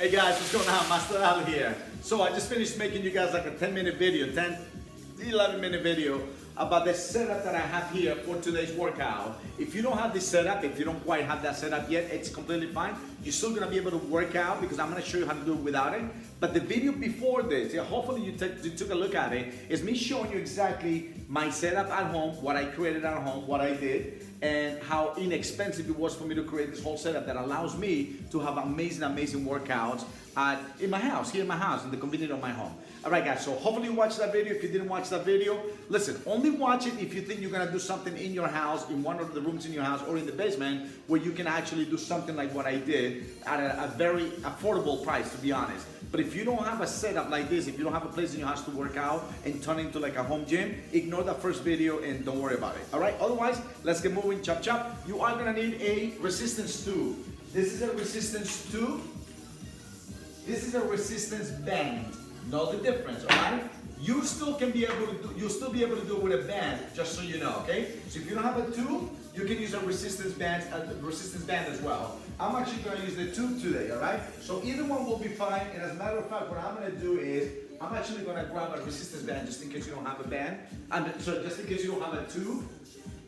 Hey guys, what's going on? Master Al here. So I just finished making you guys like a 10-minute video, 11-minute video about the setup that I have here for today's workout. If you don't have this setup, if you don't quite have that setup yet, it's completely fine. You're still gonna be able to work out because I'm gonna show you how to do it without it. But the video before this, hopefully you took a look at it, is me showing you exactly my setup at home, what I created at home, what I did, and how inexpensive it was for me to create this whole setup that allows me to have amazing workouts in my house, here in my house, in the convenience of my home. All right, guys, so hopefully you watched that video. If you didn't watch that video, listen, only watch it if you think you're gonna do something in your house, in one of the rooms in your house or in the basement, where you can actually do something like what I did at a very affordable price, to be honest. But if you don't have a setup like this, if you don't have a place in your house to work out and turn into like a home gym, ignore that first video and don't worry about it. All right, otherwise, let's get moving, chop chop. You are gonna need a resistance tube. This is a resistance tube. This is a resistance band. Know the difference, all right? You still can be able to do, you'll still be able to do it with a band, just so you know, okay? So if you don't have a tube, you can use a resistance band as well. I'm actually gonna use the tube today, all right? So either one will be fine, and as a matter of fact, what I'm gonna do is, I'm actually gonna grab a resistance band just in case you don't have a band. So just in case you don't have a tube,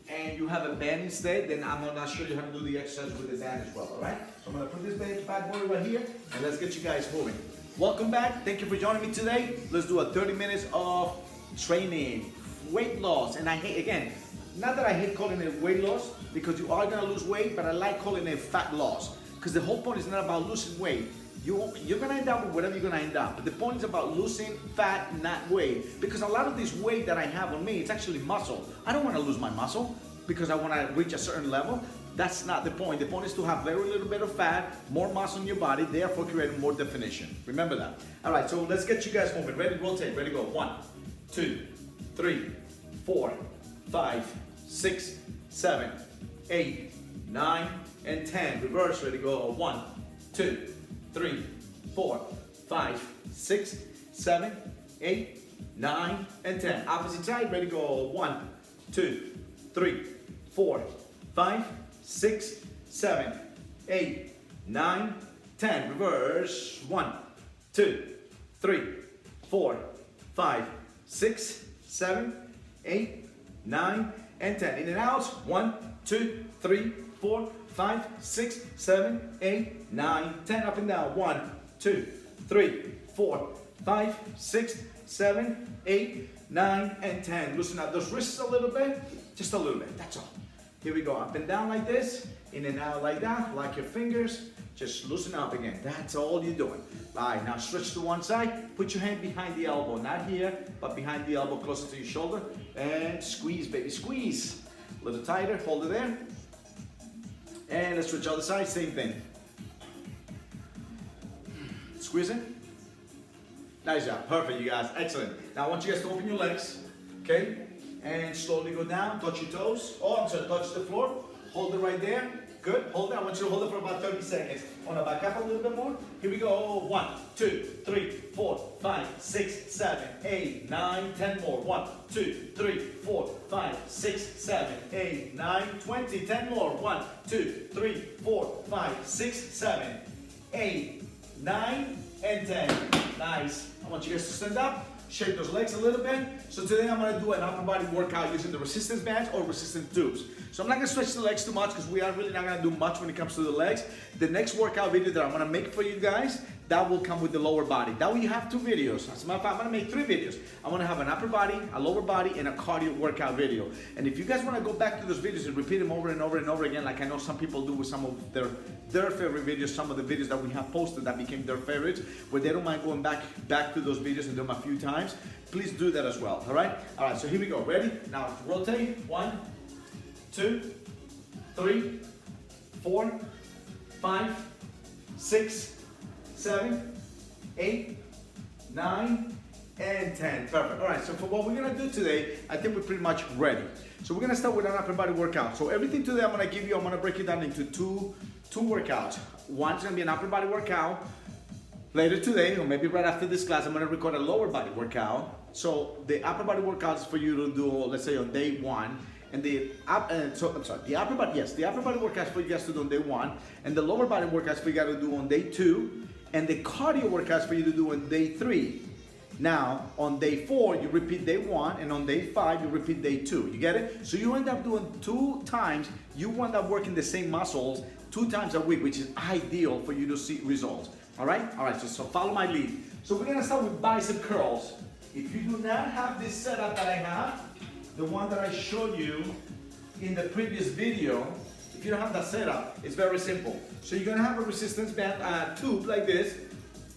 and you have a band instead, then I'm gonna show you how to do the exercise with the band as well, all right? So I'm gonna put this bad boy right here, and let's get you guys moving. Welcome back, thank you for joining me today. Let's do a 30 minutes of training, weight loss, and I hate, again, not that I hate calling it weight loss, because you are gonna lose weight, but I like calling it fat loss, because the whole point is not about losing weight. You're gonna end up with whatever you're gonna end up, but the point is about losing fat, not weight, because a lot of this weight that I have on me, it's actually muscle. I don't wanna lose my muscle, because I wanna reach a certain level. That's not the point. The point is to have very little bit of fat, more muscle in your body, therefore creating more definition. Remember that. All right, so let's get you guys moving. Ready, rotate, ready, go. 1, 2, 3, 4, 5, 6, 7, 8, 9, and 10. Reverse, ready, go. 1, 2, 3, 4, 5, 6, 7, 8, 9, and 10. Opposite side, ready, go. 1, 2, 3, 4, 5, 6, 7, 8, 9, 10. Reverse. 1, 2, 3, 4, 5, 6, 7, 8, 9, and 10. In and out. 1, 2, 3, 4, 5, 6, 7, 8, 9, 10. Up and down. 1, 2, 3, 4, 5, 6, 7, 8, 9, and 10. Loosen up those wrists a little bit. Just a little bit. That's all. Here we go, up and down like this, in and out like that, like your fingers, just loosen up again. That's all you're doing. All right, now switch to one side, put your hand behind the elbow, not here, but behind the elbow, closer to your shoulder, and squeeze, baby, squeeze. A little tighter, hold it there. And let's switch other side, same thing. Squeeze it. Nice job, perfect, you guys, excellent. Now I want you guys to open your legs, okay? And slowly go down, touch your toes. Oh, I'm sorry, touch the floor. Hold it right there. Good, hold it. I want you to hold it for about 30 seconds. I want to back up a little bit more. Here we go. 1, 2, 3, 4, 5, 6, 7, 8, 9, 10 more. 1, 2, 3, 4, 5, 6, 7, 8, 9, 20. 10 more. 1, 2, 3, 4, 5, 6, 7, 8, 9, and 10. Nice. I want you guys to stand up. Shake those legs a little bit. So today I'm gonna do an upper body workout using the resistance bands or resistance tubes. So I'm not gonna stretch the legs too much because we are really not gonna do much when it comes to the legs. The next workout video that I'm gonna make for you guys, that will come with the lower body. That way you have 2 videos. As a matter of fact, I'm gonna make 3 videos. I'm gonna have an upper body, a lower body, and a cardio workout video. And if you guys wanna go back to those videos and repeat them over and over and over again, like I know some people do with some of their favorite videos, some of the videos that we have posted that became their favorites, where they don't mind going back to those videos and do them a few times, please do that as well, all right? All right, so here we go, ready? Now rotate, 1, 2, 3, 4, 5, 6, 7, 8, 9, and 10. Perfect. All right, so for what we're gonna do today, I think we're pretty much ready. So we're gonna start with an upper body workout. So everything today I'm gonna break it down into two workouts. One's gonna be an upper body workout. Later today, or maybe right after this class, I'm gonna record a lower body workout. So the upper body workout is for you to do, let's say on day 1, and the upper body workouts for you guys to do on day 1, and the lower body workouts for you guys to do on day 2, and the cardio workouts for you to do on day 3. Now, on day 4, you repeat day 1, and on day 5, you repeat day 2. You get it? So you end up doing 2 times, you end up working the same muscles 2 times a week, which is ideal for you to see results. All right? All right, so follow my lead. So we're gonna start with bicep curls. If you do not have this setup that I have, the one that I showed you in the previous video, if you don't have that setup, it's very simple. So you're gonna have a resistance band tube like this,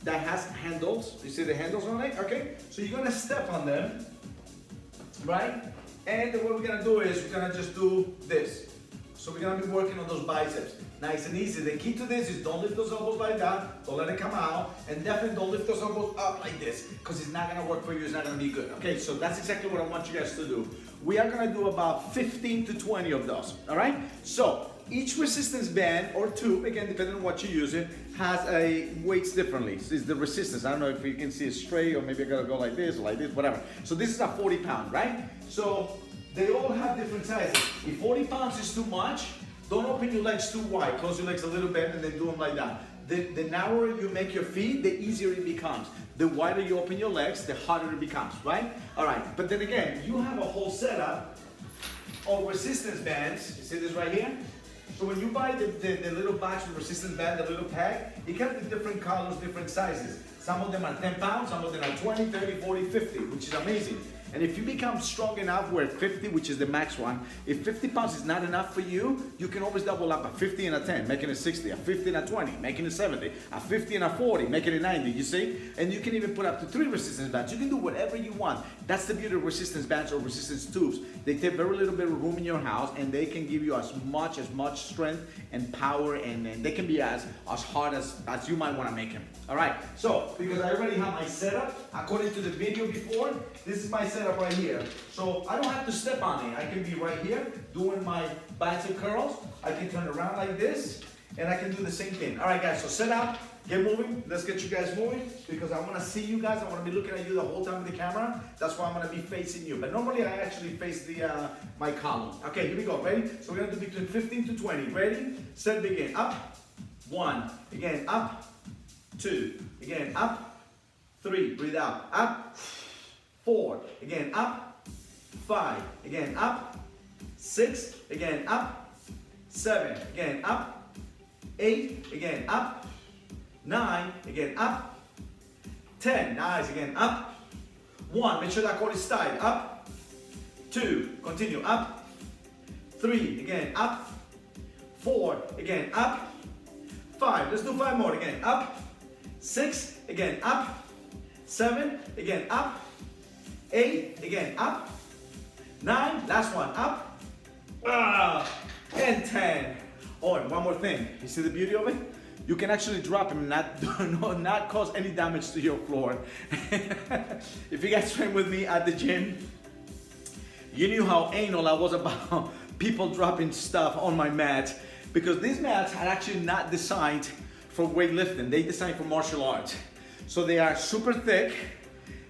that has handles. You see the handles on it? Okay? So you're gonna step on them, right? And what we're gonna do is we're gonna just do this. So we're gonna be working on those biceps. Nice and easy. The key to this is don't lift those elbows like that, don't let it come out, and definitely don't lift those elbows up like this, because it's not gonna work for you, it's not gonna be good. Okay, so that's exactly what I want you guys to do. We are gonna do about 15 to 20 of those, all right? So each resistance band or tube, again, depending on what you're using, has a weights differently. So it's the resistance. I don't know if you can see it straight, or maybe I gotta go like this, whatever. So this is a 40 pound, right? So they all have different sizes. If 40 pounds is too much, don't open your legs too wide. Close your legs a little bit and then do them like that. The narrower you make your feet, the easier it becomes. The wider you open your legs, the harder it becomes, right? All right, but then again, you have a whole setup of resistance bands. You see this right here? So when you buy the little box with resistance band, the little pack, it comes with different colors, different sizes. Some of them are 10 pounds, some of them are 20, 30, 40, 50, which is amazing. And if you become strong enough where 50, which is the max one, if 50 pounds is not enough for you, you can always double up a 50 and a 10, making it 60, a 50 and a 20, making it 70, a 50 and a 40, making it 90, you see? And you can even put up to 3 resistance bands. You can do whatever you want. That's the beauty of resistance bands or resistance tubes. They take very little bit of room in your house, and they can give you as much strength and power, and they can be as hard as you might want to make them. All right, so because I already have my setup, according to the video before, this is my setup right here. So I don't have to step on it. I can be right here doing my bicep curls. I can turn around like this, and I can do the same thing. All right, guys, so set up, get moving. Let's get you guys moving, because I want to see you guys. I want to be looking at you the whole time with the camera. That's why I'm going to be facing you. But normally I actually face my column. Okay, here we go. Ready? So we're going to do between 15 to 20. Ready? Set, begin. Up. 1. Again, up. 2. Again, up. 3. Breathe out. Up. 4. Again, up. 5. Again, up. 6. Again, up. 7. Again, up. 8. Again, up. 9. Again, up. 10. Nice. Again, up. 1. Make sure that core is tight. Up. 2. Continue. Up. 3. Again, up. 4. Again, up. 5. Let's do 5 more. Again, up. 6. Again, up. 7. Again, up. 8. Again, up. 9. Last one. Up. And 10. Oh, and one more thing. You see the beauty of it? You can actually drop them and not cause any damage to your floor. If you guys train with me at the gym, you knew how anal I was about people dropping stuff on my mat, because these mats are actually not designed for weightlifting. They designed for martial arts. So they are super thick.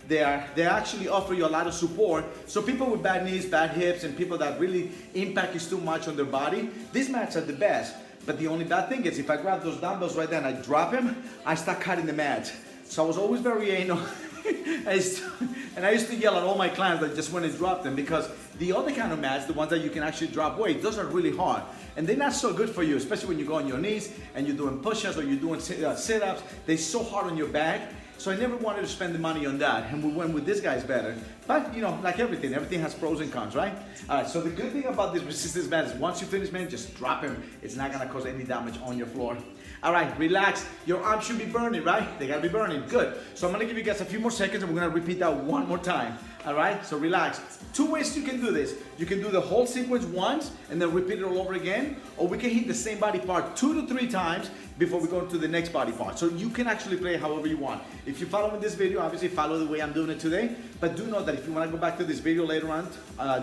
They actually offer you a lot of support. So people with bad knees, bad hips, and people that really impact is too much on their body, these mats are the best. But the only bad thing is if I grab those dumbbells right there and I drop them, I start cutting the mat. So I was always very anal. And I used to yell at all my clients that just want to drop them, because the other kind of mats, the ones that you can actually drop weight, those are really hard. And they're not so good for you, especially when you go on your knees and you're doing push-ups or you're doing sit-ups. They're so hard on your back. So I never wanted to spend the money on that, and we went with this guy's better. But you know, like everything has pros and cons, right? All right, so the good thing about this resistance band is once you finish, man, just drop him. It's not gonna cause any damage on your floor. All right, relax. Your arms should be burning, right? They gotta be burning, good. So I'm gonna give you guys a few more seconds and we're gonna repeat that one more time. All right, so relax. 2 ways you can do this. You can do the whole sequence once and then repeat it all over again, or we can hit the same body part 2 to 3 times before we go to the next body part. So you can actually play however you want. If you're following this video, obviously follow the way I'm doing it today, but do know that if you wanna go back to this video later on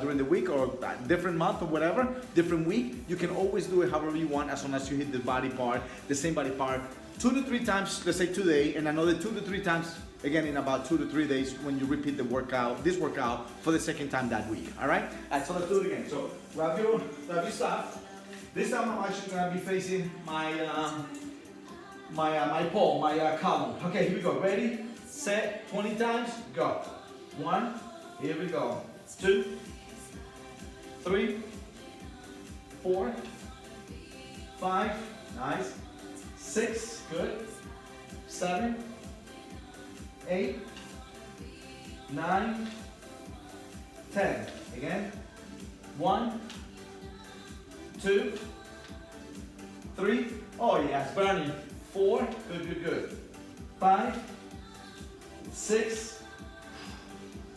during the week or a different month or whatever, different week, you can always do it however you want as long as you hit the body part, the same body part, 2 to 3 times, let's say today, and another 2 to 3 times again in about 2 to 3 days when you repeat the workout, this workout for the second time that week, all right? All right, so let's do it again. So grab your stuff. This time I'm actually gonna be facing my my pole, my column. Okay, here we go. Ready, set, 20 times, go. 1, here we go. 2, 3, 4, 5, nice. 6, good. 7, 8, 9, 10. Again. 1, 2, 3. Oh yeah, it's burning. 4, good, good, good. 5, 6,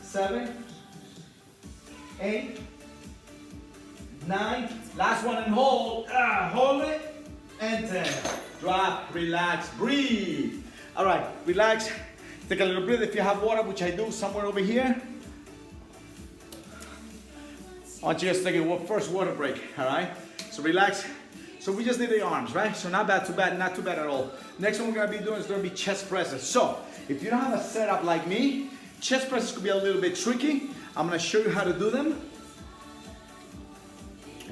7, 8, 9. Last one and hold. Hold it. And 10. Drop, relax, breathe. All right, relax. Take a little breath if you have water, which I do somewhere over here. I want you guys to take a first water break, all right? So relax. So we just did the arms, right? So not bad, not too bad at all. Next one we're gonna be doing is gonna be chest presses. So if you don't have a setup like me, chest presses could be a little bit tricky. I'm gonna show you how to do them.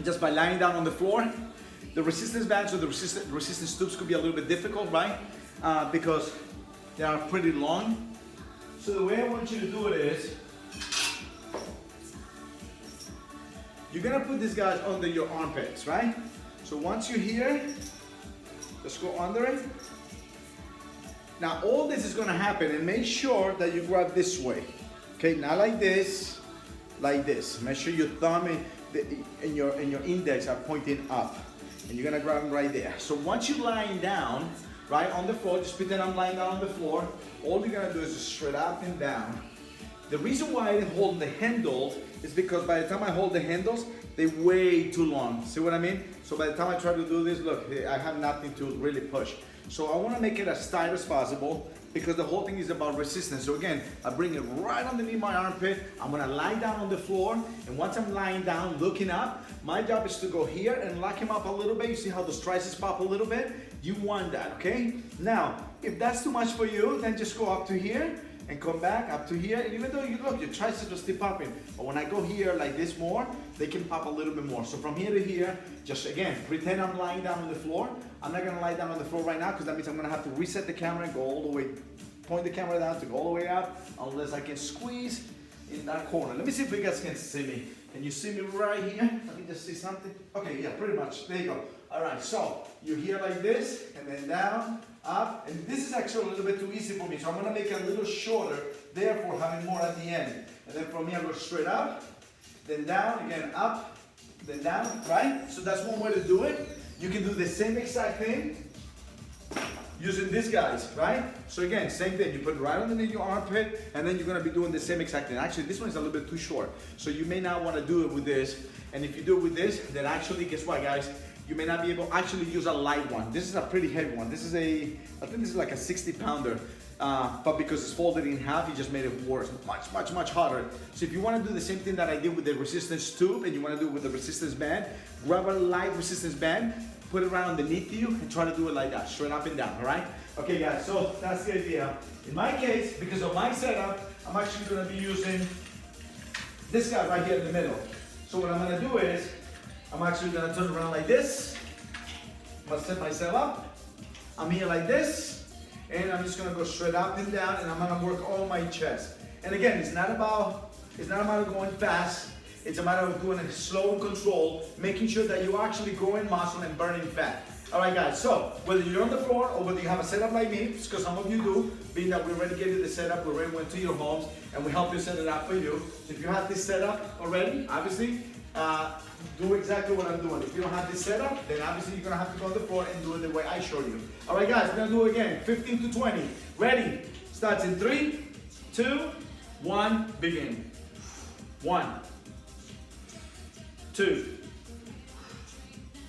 Just by lying down on the floor. The resistance bands or the resistance tubes could be a little bit difficult, right? Because they are pretty long. So the way I want you to do it is, you're gonna put these guys under your armpits, right? So once you're here, just go under it. Now all this is gonna happen, and make sure that you grab this way. Okay, not like this, like this. Make sure your thumb and your index are pointing up. And you're gonna grab them right there. So once you're lying down, right on the floor, just pretend I'm lying down on the floor, all you're gonna do is just straight up and down. The reason why I hold the handles is because by the time I hold the handles, they're way too long. See what I mean? So by the time I try to do this, look, I have nothing to really push. So I wanna make it as tight as possible because the whole thing is about resistance. So again, I bring it right underneath my armpit. I'm gonna lie down on the floor. And once I'm lying down, looking up, my job is to go here and lock him up a little bit. You see how those triceps pop a little bit? You want that, okay? Now, if that's too much for you, then just go up to here and come back up to here. And even though you look, your triceps are still popping. But when I go here like this more, they can pop a little bit more. So from here to here, just again, pretend I'm lying down on the floor. I'm not gonna lie down on the floor right now because that means I'm gonna have to reset the camera and go all the way, point the camera down to go all the way up, unless I can squeeze in that corner. Let me see if you guys can see me. Can you see me right here? Let me just see something. Okay, yeah, pretty much. There you go. All right, so you're here like this, and then down, up, and this is actually a little bit too easy for me, so I'm gonna make it a little shorter, therefore having more at the end. And then from here, I go straight up, then down, again up, then down, right? So that's one way to do it. You can do the same exact thing using these guys, right? So again, same thing. You put it right underneath your armpit, and then you're gonna be doing the same exact thing. Actually, this one is a little bit too short, so you may not wanna do it with this. And if you do it with this, then actually, guess what, guys? You may not be able to actually use a light one. This is a pretty heavy one. This is I think this is like a 60-pounder. But because it's folded in half, it just made it worse, much harder. So if you want to do the same thing that I did with the resistance tube, and you want to do it with the resistance band, grab a light resistance band, put it right underneath you, and try to do it like that, straight up and down, all right? Okay, guys, so that's the idea. In my case, because of my setup, I'm actually going to be using this guy right here in the middle. So what I'm going to do is, I'm actually going to turn around like this. I'm going to set myself up. I'm here like this. And I'm just going to go straight up and down, and I'm going to work all my chest. And again, it's not about going fast. It's a matter of doing it slow and controlled, making sure that you're actually growing muscle and burning fat. All right, guys, so whether you're on the floor or whether you have a setup like me, because some of you do, being that we already gave you the setup, we already went to your homes, and we helped you set it up for you. If you have this setup already, obviously, do exactly what I'm doing. If you don't have this setup, then obviously you're gonna have to go on the floor and do it the way I showed you. All right, guys, we're gonna do it again, 15 to 20. Ready? Starts in 3, 2, 1, begin. 1, 2,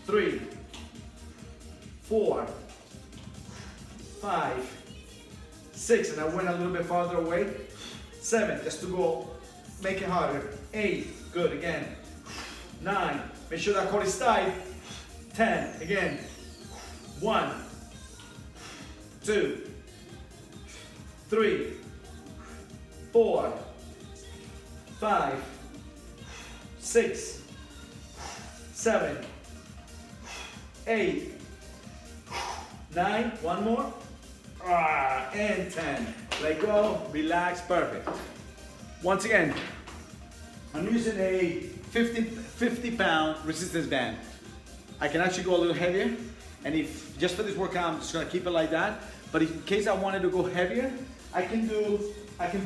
3, 4, 5, 6, and I went a little bit farther away. 7, just to go, make it harder. 8, good, again. 9, make sure that core is tight. 10, again. 1, 2, 3, 4, 5, 6, 7, 8, 9, one more, and 10. Let go, relax, perfect. Once again, I'm using a 50-pound resistance band. I can actually go a little heavier, and if just for this workout, I'm just gonna keep it like that. But in case I wanted to go heavier, I can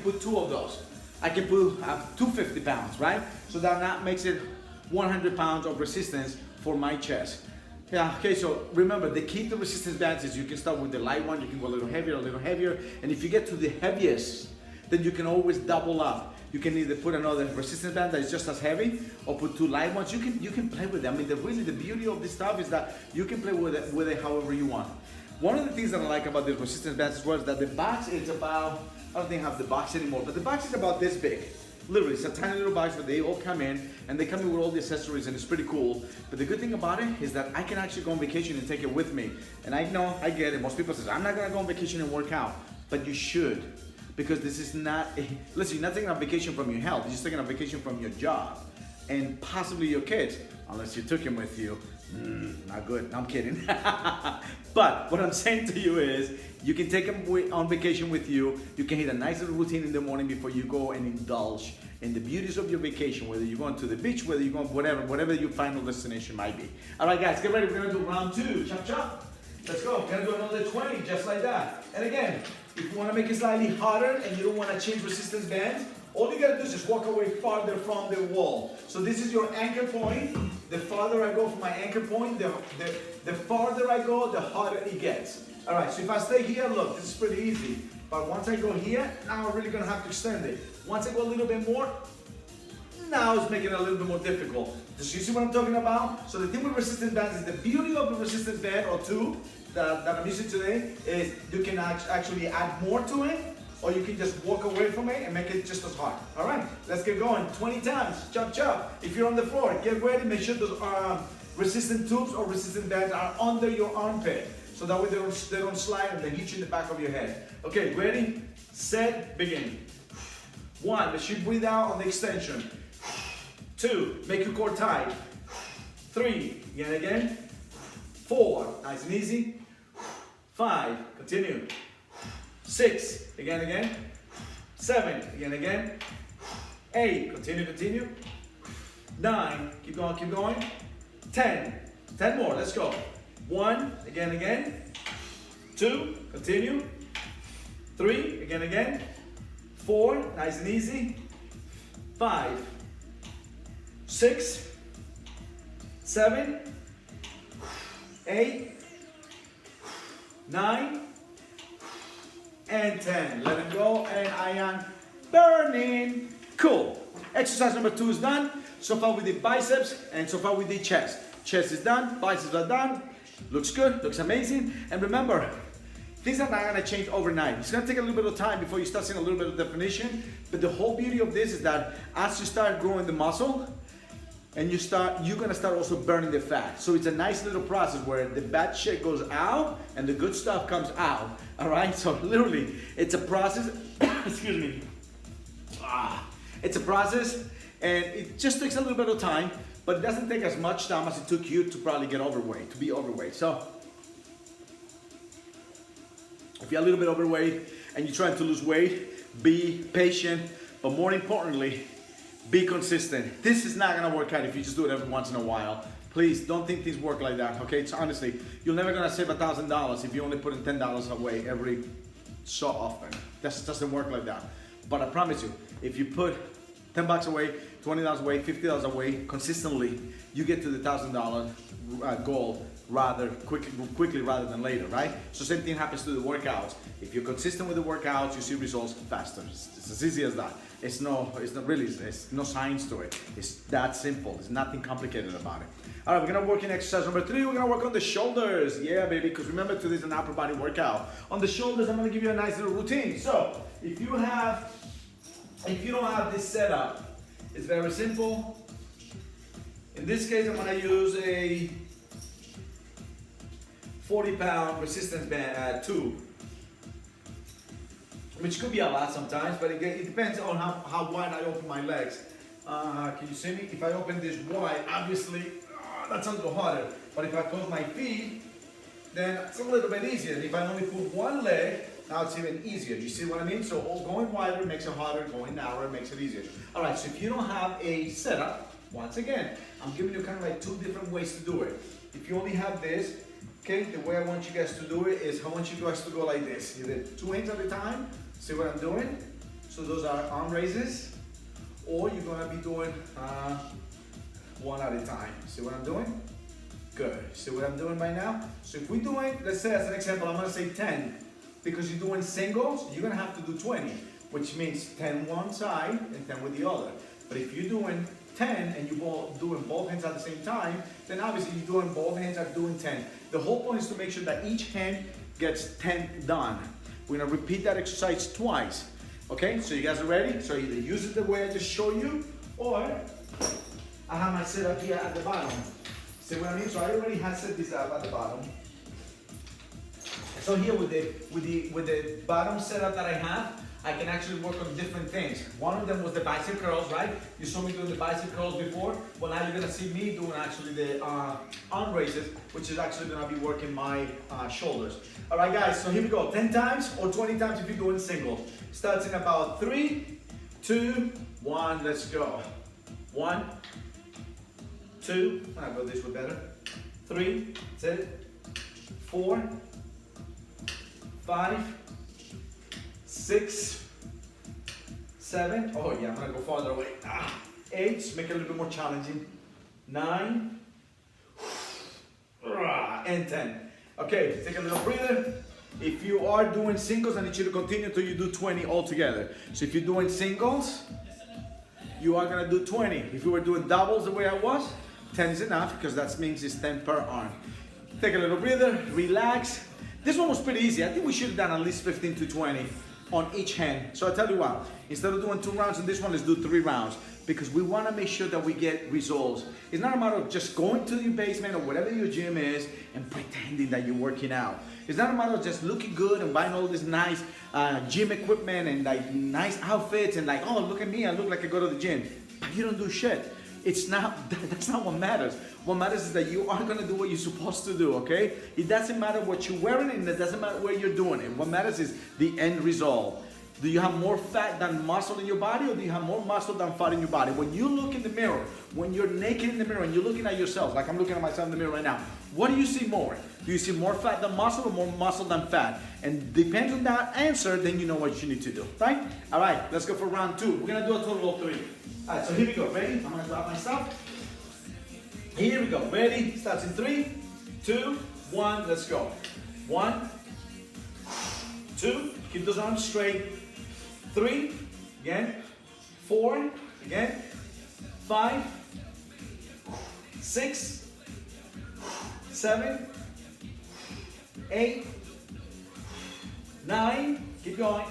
put 2 of those. I can put 250 pounds, right? So that makes it 100 pounds of resistance for my chest. Yeah, okay, so remember, the key to resistance bands is you can start with the light one, you can go a little heavier, and if you get to the heaviest, then you can always double up. You can either put another resistance band that is just as heavy, or put 2 light ones. You can play with them. I mean, the beauty of this stuff is that you can play with it however you want. One of the things that I like about the resistance bands as well is that the box is about, I don't think I have the box anymore, but the box is about this big. Literally, it's a tiny little box where they all come in, and they come in with all the accessories, and it's pretty cool. But the good thing about it is that I can actually go on vacation and take it with me. And I know, I get it, most people say, I'm not gonna go on vacation and work out, but you should. Because this is not, listen, you're not taking a vacation from your health, you're just taking a vacation from your job, and possibly your kids, unless you took him with you. Not good, no, I'm kidding. But what I'm saying to you is, you can take them on vacation with you. You can hit a nice little routine in the morning before you go and indulge in the beauties of your vacation, whether you're going to the beach, whether you're going whatever your final destination might be. All right, guys, get ready. We're gonna do round 2. Chop, chop. Let's go. We're gonna do another 20, just like that. And again, if you wanna make it slightly harder and you don't wanna change resistance bands, all you gotta do is just walk away farther from the wall. So this is your anchor point. The farther I go from my anchor point, the farther I go, the harder it gets. All right, so if I stay here, look, this is pretty easy. But once I go here, now I'm really gonna have to extend it. Once I go a little bit more, now it's making it a little bit more difficult. Does you see what I'm talking about? So the thing with resistance bands is the beauty of the resistance band or 2 that I'm using today is you can actually add more to it, or you can just walk away from it and make it just as hard. All right, let's get going. 20 times, chop, chop. If you're on the floor, get ready. Make sure those resistant tubes or resistant bands are under your armpit. So that way they don't slide and they hit you in the back of your head. Okay, ready, set, begin. 1, make sure you breathe out on the extension. 2, make your core tight. 3, again. 4, nice and easy. 5, continue. 6, again. 7, again. 8, continue. 9, keep going. 10 more, let's go. 1, again. 2, continue. 3, again. 4, nice and easy. 5, 6, 7, 8, 9, and 10. Let it go, and I am burning. Cool. Exercise number 2 is done. So far we did biceps, and so far we did chest. Chest is done, biceps are done. Looks good, looks amazing. And remember, things are not gonna change overnight. It's gonna take a little bit of time before you start seeing a little bit of definition. But the whole beauty of this is that as you start growing the muscle, and you're gonna start also burning the fat. So it's a nice little process where the bad shit goes out and the good stuff comes out. All right, so literally, it's a process. Excuse me. It's a process, and it just takes a little bit of time, but it doesn't take as much time as it took you to probably get overweight, to be overweight. So if you're a little bit overweight and you're trying to lose weight, be patient, but more importantly, be consistent. This is not gonna work out if you just do it every once in a while. Please don't think things work like that, okay? So honestly, you're never gonna save $1,000 if you only put in $10 away every so often. That doesn't work like that. But I promise you, if you put $10 away, $20 away, $50 away consistently, you get to the $1,000 goal rather quickly rather than later, right? So same thing happens to the workouts. If you're consistent with the workouts, you see results faster. It's as easy as that. It's no science to it. It's that simple. There's nothing complicated about it. All right, we're gonna work in exercise number 3. We're gonna work on the shoulders. Yeah, baby, because remember, today is an upper body workout. On the shoulders, I'm gonna give you a nice little routine. So if you don't have this setup, it's very simple. In this case, I'm gonna use a 40-pound resistance band tube, which could be a lot sometimes, but it depends on how wide I open my legs. Can you see me? If I open this wide, obviously, that's a little harder. But if I close my feet, then it's a little bit easier. If I only put one leg, now it's even easier. Do you see what I mean? So going wider makes it harder, going narrower makes it easier. All right, so if you don't have a setup, once again, I'm giving you kind of like two different ways to do it. If you only have this, okay, the way I want you guys to do it is I want you guys to go like this. Either 2 hands at a time, see what I'm doing? So those are arm raises, or you're gonna be doing one at a time. See what I'm doing? Good. See what I'm doing right now? So if we're doing, let's say as an example, I'm gonna say 10. Because you're doing singles, you're gonna have to do 20, which means 10 one side and 10 with the other. But if you're doing 10 and you're doing both hands at the same time, then obviously you're doing both hands are doing 10. The whole point is to make sure that each hand gets 10 done. We're gonna repeat that exercise twice. Okay, so you guys are ready? So either use it the way I just showed you, or I have my setup here at the bottom. See what I mean? So I already have set this up at the bottom. So here with the bottom setup that I have, I can actually work on different things. One of them was the bicep curls, right? You saw me doing the bicep curls before. Well, now you're gonna see me doing actually the arm raises, which is actually gonna be working my shoulders. All right, guys, so here we go. 10 times or 20 times if you're doing single. Starts in about 3, 2, 1, let's go. 1, 2, I go this way better. 3, that's it. 4, 5, 6, 7, oh yeah, I'm gonna go farther away. 8, make it a little bit more challenging. 9, and 10. Okay, take a little breather. If you are doing singles, I need you to continue until you do 20 altogether. So if you're doing singles, you are gonna do 20. If you were doing doubles the way I was, 10 is enough because that means it's 10 per arm. Take a little breather, relax. This one was pretty easy. I think we should have done at least 15 to 20 on each hand. So I tell you what, instead of doing 2 rounds on this one, let's do 3 rounds because we want to make sure that we get results. It's not a matter of just going to your basement or whatever your gym is and pretending that you're working out. It's not a matter of just looking good and buying all this nice gym equipment and like nice outfits and like, oh, look at me, I look like I go to the gym. But you don't do shit. It's not, that's not what matters. What matters is that you are gonna do what you're supposed to do, okay? It doesn't matter what you're wearing and it doesn't matter where you're doing it. What matters is the end result. Do you have more fat than muscle in your body or do you have more muscle than fat in your body? When you look in the mirror, when you're naked in the mirror and you're looking at yourself, like I'm looking at myself in the mirror right now, what do you see more? Do you see more fat than muscle or more muscle than fat? And depends on that answer, then you know what you need to do, right? All right, let's go for round 2. We're gonna do a total of 3. All right, so here we go. Ready? I'm gonna drop my stuff. Here we go. Ready? Starts in 3, 2, 1. Let's go. 1, 2. Keep those arms straight. 3. Again. 4. Again. 5, 6, 7, 8, 9. Keep going.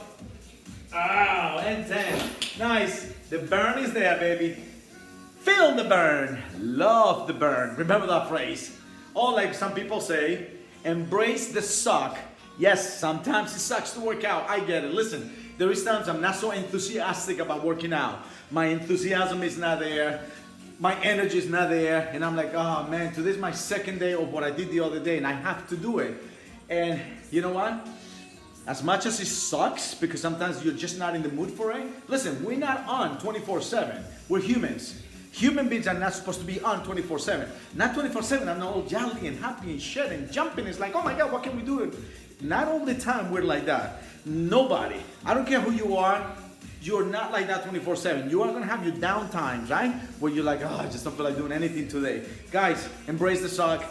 And 10. Nice. The burn is there, baby. Feel the burn. Love the burn. Remember that phrase. Or like some people say, embrace the suck. Yes, sometimes it sucks to work out. I get it. Listen, there is times I'm not so enthusiastic about working out. My enthusiasm is not there. My energy is not there. And I'm like, oh man, today's my second day of what I did the other day and I have to do it. And you know what? As much as it sucks, because sometimes you're just not in the mood for it. Listen, we're not on 24/7. We're humans. Human beings are not supposed to be on 24/7. Not 24/7, I'm all jolly and happy and shit and jumping. It's like, oh my God, what can we do? Not all the time we're like that. Nobody. I don't care who you are. You're not like that 24/7. You are gonna have your down times, right? Where you're like, oh, I just don't feel like doing anything today. Guys, embrace the suck.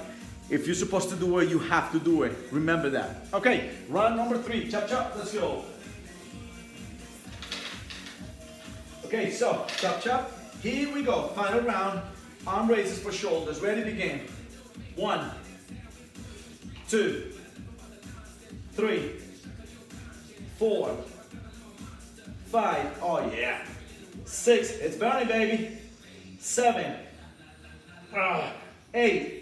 If you're supposed to do it, you have to do it. Remember that. Okay, round number 3. Chop, chop, let's go. Okay, so, chop, chop. Here we go. Final round. Arm raises for shoulders. Ready, begin. 1, 2, 3, 4, 5. Oh, yeah. 6. It's burning, baby. 7. 8.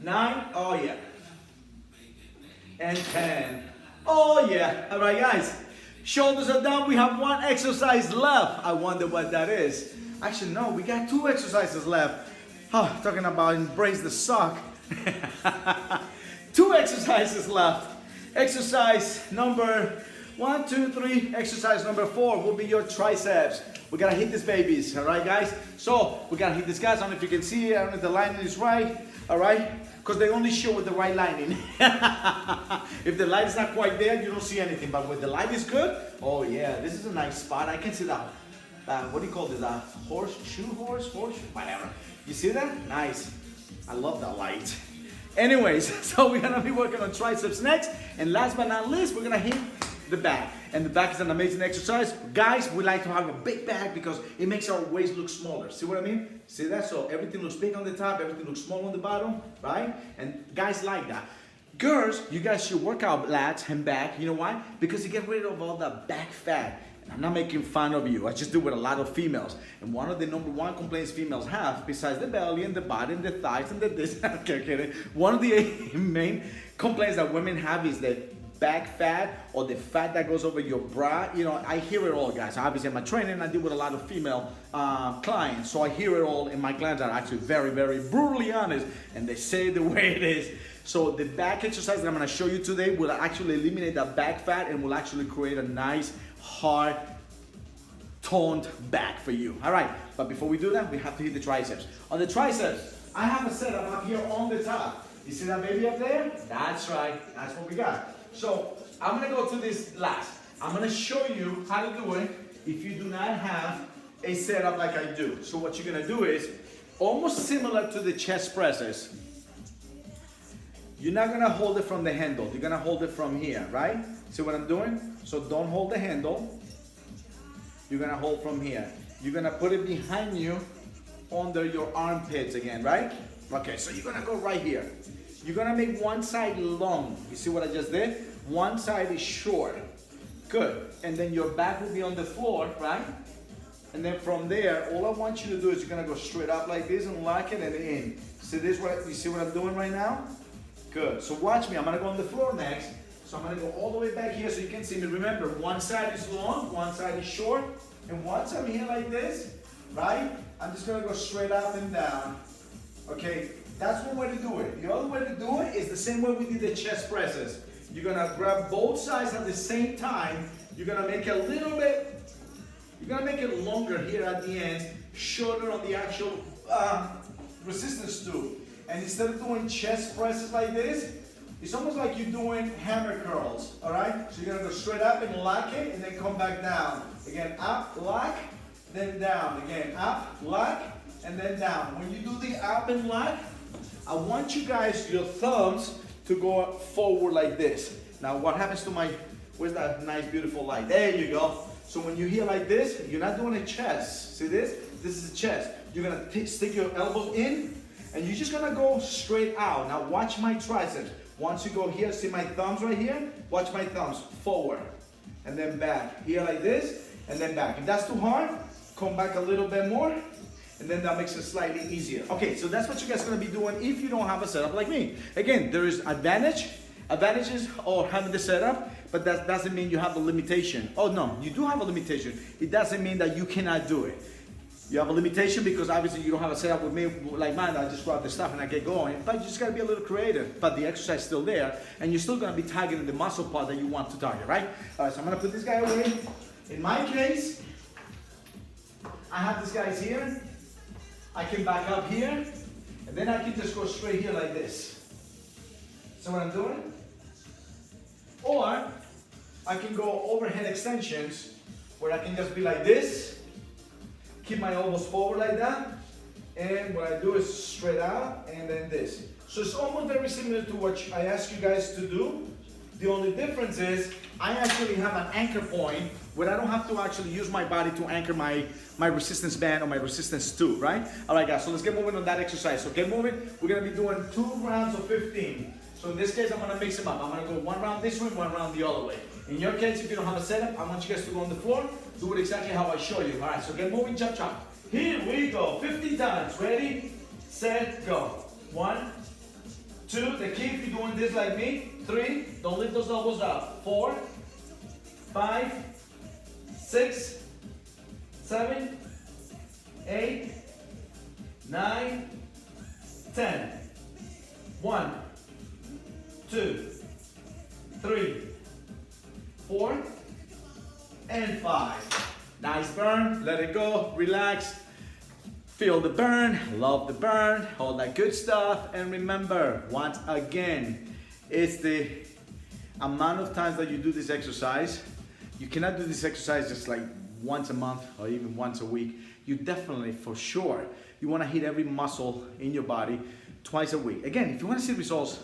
9, oh yeah, and 10, oh yeah. All right, guys, shoulders are done. We have 1 exercise left. I wonder what that is. Actually, no, we got 2 exercises left. Oh, talking about embrace the suck. Two exercises left. Exercise number 1, 2, 3. Exercise number 4 will be your triceps. We gotta hit these babies, all right, guys? So we gotta hit these guys. I don't know if you can see it. I don't know if the lining is right, all right? Because they only show with the right lining. If the light is not quite there, you don't see anything. But when the light is good, oh yeah, this is a nice spot. I can see that. What do you call this? Horseshoe, whatever. You see that? Nice. I love that light. Anyways, so we're gonna be working on triceps next. And last but not least, we're gonna hit the back. And the back is an amazing exercise. Guys, we like to have a big back because it makes our waist look smaller. See what I mean? See that? So everything looks big on the top, everything looks small on the bottom, right? And guys like that. Girls, you guys should work out lats and back. You know why? Because you get rid of all the back fat. And I'm not making fun of you. I just do with a lot of females. And one of the number one complaints females have, besides the belly and the body and the thighs and the this, okay, kidding. One of the main complaints that women have is that back fat or the fat that goes over your bra. You know, I hear it all, guys. Obviously, in my training, I deal with a lot of female clients, so I hear it all. And my clients are actually very, very brutally honest, and they say it the way it is. So the back exercise that I'm going to show you today will actually eliminate that back fat and will actually create a nice, hard, toned back for you. All right, but before we do that, we have to hit the triceps. On the triceps, I have a setup up here on the top. You see that baby up there? That's right. That's what we got. So I'm gonna go to this last. I'm gonna show you how to do it if you do not have a setup like I do. So what you're gonna do is almost similar to the chest presses. You're not gonna hold it from the handle. You're gonna hold it from here, right? See what I'm doing? So don't hold the handle. You're gonna hold from here. You're gonna put it behind you under your armpits again, right? Okay, so you're gonna go right here. You're gonna make one side long. You see what I just did? One side is short. Good. And then your back will be on the floor, right? And then from there, all I want you to do is you're gonna go straight up like this and lock it and in. See this? You see what I'm doing right now? Good. So watch me. I'm gonna go on the floor next. So I'm gonna go all the way back here so you can see me. Remember, one side is long, one side is short. And once I'm here like this, right? I'm just gonna go straight up and down. Okay. That's one way to do it. The other way to do it is the same way we did the chest presses. You're gonna grab both sides at the same time. You're gonna make it a little bit, you're gonna make it longer here at the end, shorter on the actual resistance tube. And instead of doing chest presses like this, it's almost like you're doing hammer curls, all right? So you're gonna go straight up and lock it and then come back down. Again, up, lock, then down. Again, up, lock, and then down. When you do the up and lock, I want you guys, your thumbs, to go forward like this. Now what happens to my, where's that nice beautiful light? There you go. So when you're here like this, you're not doing a chest. See this? This is a chest. You're gonna stick your elbows in, and you're just gonna go straight out. Now watch my triceps. Once you go here, see my thumbs right here? Watch my thumbs, forward, and then back. Here like this, and then back. If that's too hard, come back a little bit more, and then that makes it slightly easier. Okay, so that's what you guys are gonna be doing if you don't have a setup like me. Again, there is advantages of having the setup, but that doesn't mean you have a limitation. Oh no, you do have a limitation. It doesn't mean that you cannot do it. You have a limitation because obviously you don't have a setup with me like mine. I just grab the stuff and I get going. But you just gotta be a little creative. But the exercise is still there, and you're still gonna be targeting the muscle part that you want to target, right? All right, so I'm gonna put this guy away. In my case, I have these guys here. I can back up here, and then I can just go straight here like this. See what I'm doing? Or I can go overhead extensions where I can just be like this, keep my elbows forward like that, and what I do is straight out and then this. So it's almost very similar to what I asked you guys to do. The only difference is I actually have an anchor point where I don't have to actually use my body to anchor my resistance band or my resistance tube, right? All right, guys, so let's get moving on that exercise. So get moving. We're gonna be doing 2 rounds of 15. So in this case, I'm gonna mix them up. I'm gonna go 1 round this way, 1 round the other way. In your case, if you don't have a setup, I want you guys to go on the floor, do it exactly how I show you. All right, so get moving, chop, chop. Here we go, 50 times. Ready, set, go. 1, 2, the key if you're doing this like me. 3, don't lift those elbows up. 4, 5, 6, 7, 8, 9, 10. 1, 2, 3, 4, and 5. Nice burn, let it go, relax. Feel the burn, love the burn, all that good stuff. And remember, once again, it's the amount of times that you do this exercise. You cannot do this exercise just like once a month or even once a week. You definitely, for sure, you wanna hit every muscle in your body twice a week. Again, if you wanna see results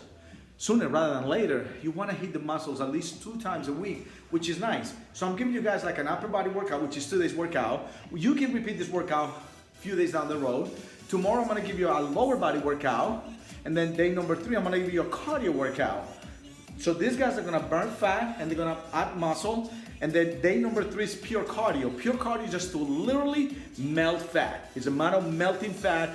sooner rather than later, you wanna hit the muscles at least 2 times a week, which is nice. So I'm giving you guys like an upper body workout, which is today's workout. You can repeat this workout few days down the road. Tomorrow I'm gonna give you a lower body workout, and then day number 3 I'm gonna give you a cardio workout. So these guys are gonna burn fat and they're gonna add muscle, and then day number 3 is pure cardio. Pure cardio is just to literally melt fat. It's a matter of melting fat,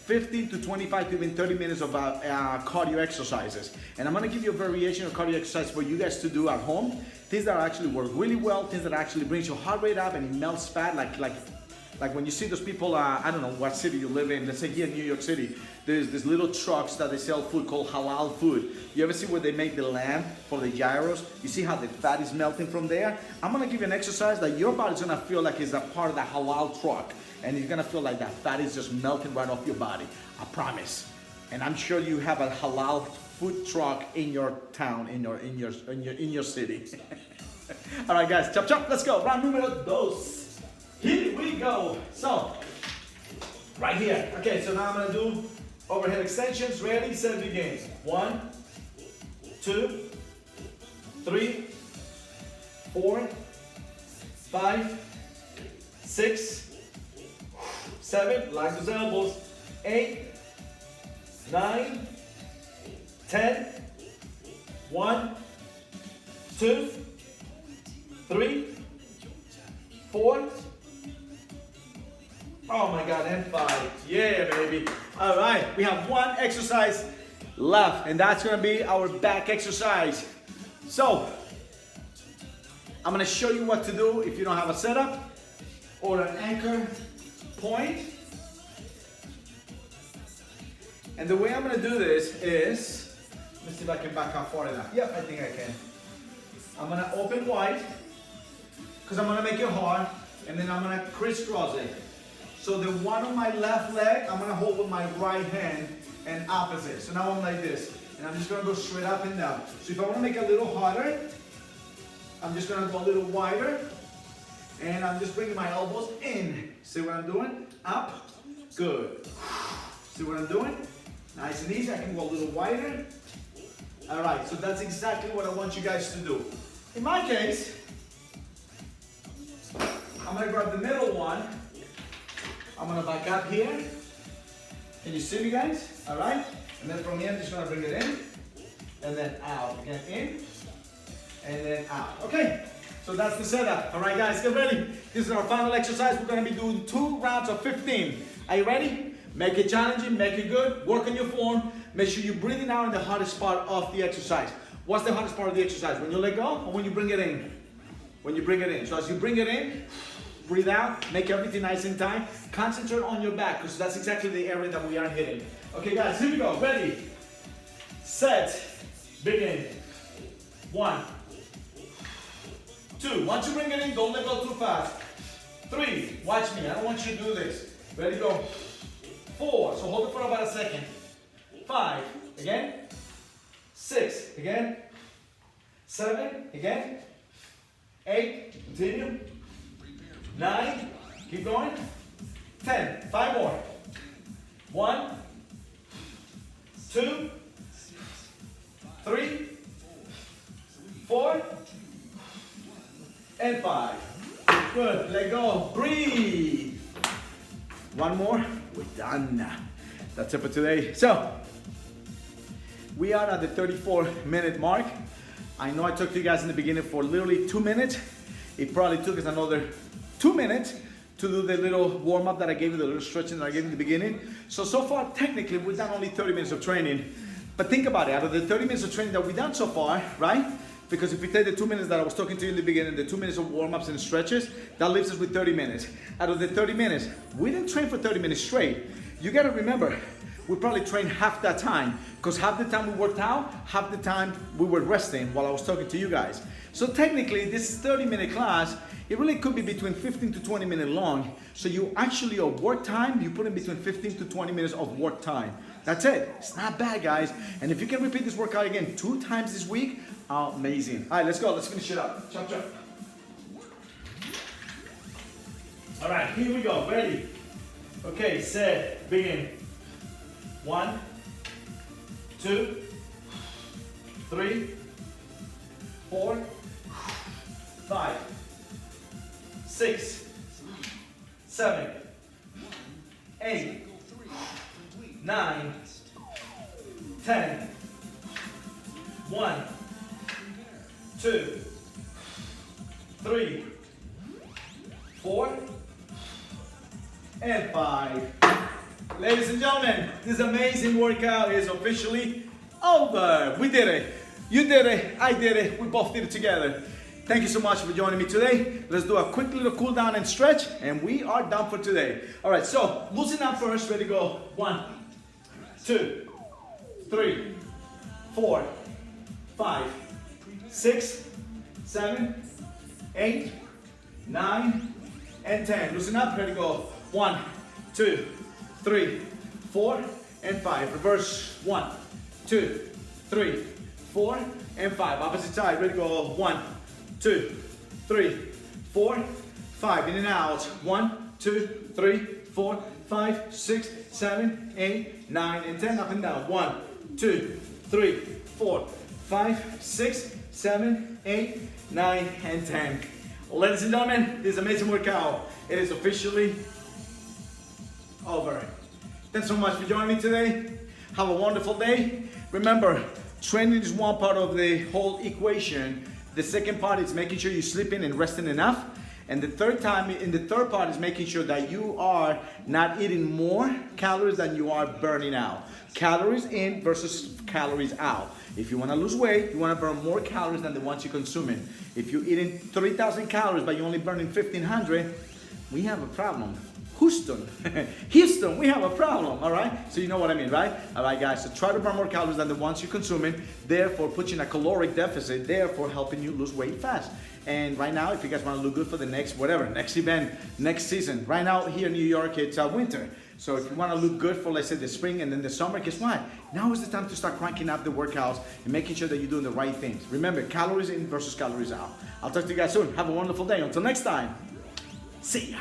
15 to 25 to even 30 minutes of cardio exercises. And I'm gonna give you a variation of cardio exercise for you guys to do at home. Things that actually work really well, things that actually brings your heart rate up and it melts fat like when you see those people, I don't know what city you live in, let's say here in New York City, there's these little trucks that they sell food called halal food. You ever see where they make the lamb for the gyros? You see how the fat is melting from there? I'm gonna give you an exercise that your body's gonna feel like it's a part of the halal truck, and you're gonna feel like that fat is just melting right off your body, I promise. And I'm sure you have a halal food truck in your town, in your city. All right guys, chop chop, let's go, round numero dos. Here we go. So, right here. Okay, so now I'm gonna do overhead extensions. Ready, set, begin. 1, 2, 3, 4, 5, 6, 7, like those elbows. 8, 9, 10. 1, 2, 3, 4. Oh my God, and 5. Yeah, baby. All right, we have 1 exercise left, and that's gonna be our back exercise. So, I'm gonna show you what to do if you don't have a setup or an anchor point. And the way I'm gonna do this is, let me see if I can back up far enough. Yep, I think I can. I'm gonna open wide, because I'm gonna make it hard, and then I'm gonna crisscross it. So the one on my left leg, I'm gonna hold with my right hand and opposite. So now I'm like this, and I'm just gonna go straight up and down. So if I wanna make it a little harder, I'm just gonna go a little wider, and I'm just bringing my elbows in. See what I'm doing? Up, good. See what I'm doing? Nice and easy, I can go a little wider. All right, so that's exactly what I want you guys to do. In my case, I'm gonna grab the middle one. I'm gonna back up here. Can you see me, guys? All right? And then from here, I'm just gonna bring it in, and then out. Again, in, and then out. Okay, so that's the setup. All right, guys, get ready. This is our final exercise. We're gonna be doing 2 rounds of 15. Are you ready? Make it challenging, make it good, work on your form. Make sure you're breathing out in the hardest part of the exercise. What's the hardest part of the exercise? When you let go or when you bring it in? When you bring it in. So as you bring it in, breathe out, make everything nice and tight. Concentrate on your back, because that's exactly the area that we are hitting. Okay guys, here we go. Ready, set, begin. 1, 2. Once you bring it in, don't let go too fast. 3, watch me, I don't want you to do this. Ready, go. 4, so hold it for about a second. 5, again. 6, again. 7, again. 8, continue. 9, keep going. 10, 5 more. 1, 2, 3, 4, and 5. Good, let go, breathe. 1 more, we're done. That's it for today. So, we are at the 34-minute mark. I know I talked to you guys in the beginning for literally 2 minutes. It probably took us another 2 minutes to do the little warm-up that I gave you, the little stretching that I gave you in the beginning. So far, technically, we've done only 30 minutes of training. But think about it, out of the 30 minutes of training that we've done so far, right? Because if we take the 2 minutes that I was talking to you in the beginning, the 2 minutes of warm-ups and stretches, that leaves us with 30 minutes. Out of the 30 minutes, we didn't train for 30 minutes straight. You gotta remember, we probably trained half that time, because half the time we worked out, half the time we were resting while I was talking to you guys. So technically, this 30-minute class, it really could be between 15 to 20 minutes long. So you actually, your work time, you put in between 15 to 20 minutes of work time. That's it. It's not bad, guys. And if you can repeat this workout again 2 times this week, amazing. All right, let's go. Let's finish it up. Chop, chop. All right, here we go. Ready? Okay, set, begin. 1, 2, 3, 4, 5, 6, 7, 8, 9, 10, 1, 2, 3, 4, and 5. Ladies and gentlemen, this amazing workout is officially over. We did it. You did it. I did it. We both did it together. Thank you so much for joining me today. Let's do a quick little cool down and stretch, and we are done for today. All right, so loosen up first. Ready to go. 1, 2, 3, 4, 5, 6, 7, 8, 9, and 10. Loosen up. Ready to go. 1, 2, 3, 4, and 5. Reverse. 1, 2, 3, 4, and 5. Opposite side. Ready to go. 1, 2, 3, 4, 5. In and out. 1, 2, 3, 4, 5, 6, 7, 8, 9, and 10. Up and down. 1, 2, 3, 4, 5, 6, 7, 8, 9, and 10. Ladies and gentlemen, this amazing workout, it is officially over. Thanks so much for joining me today. Have a wonderful day. Remember, training is one part of the whole equation. The second part is making sure you're sleeping and resting enough. And the third part is making sure that you are not eating more calories than you are burning out. Calories in versus calories out. If you want to lose weight, you want to burn more calories than the ones you're consuming. If you're eating 3,000 calories but you're only burning 1,500, we have a problem. Houston, we have a problem, all right? So you know what I mean, right? All right, guys, so try to burn more calories than the ones you're consuming, therefore put you in a caloric deficit, therefore helping you lose weight fast. And right now, if you guys want to look good for the next event, next season, right now here in New York, it's winter. So if you want to look good for, let's say, the spring and then the summer, guess what? Now is the time to start cranking up the workouts and making sure that you're doing the right things. Remember, calories in versus calories out. I'll talk to you guys soon. Have a wonderful day. Until next time, see ya.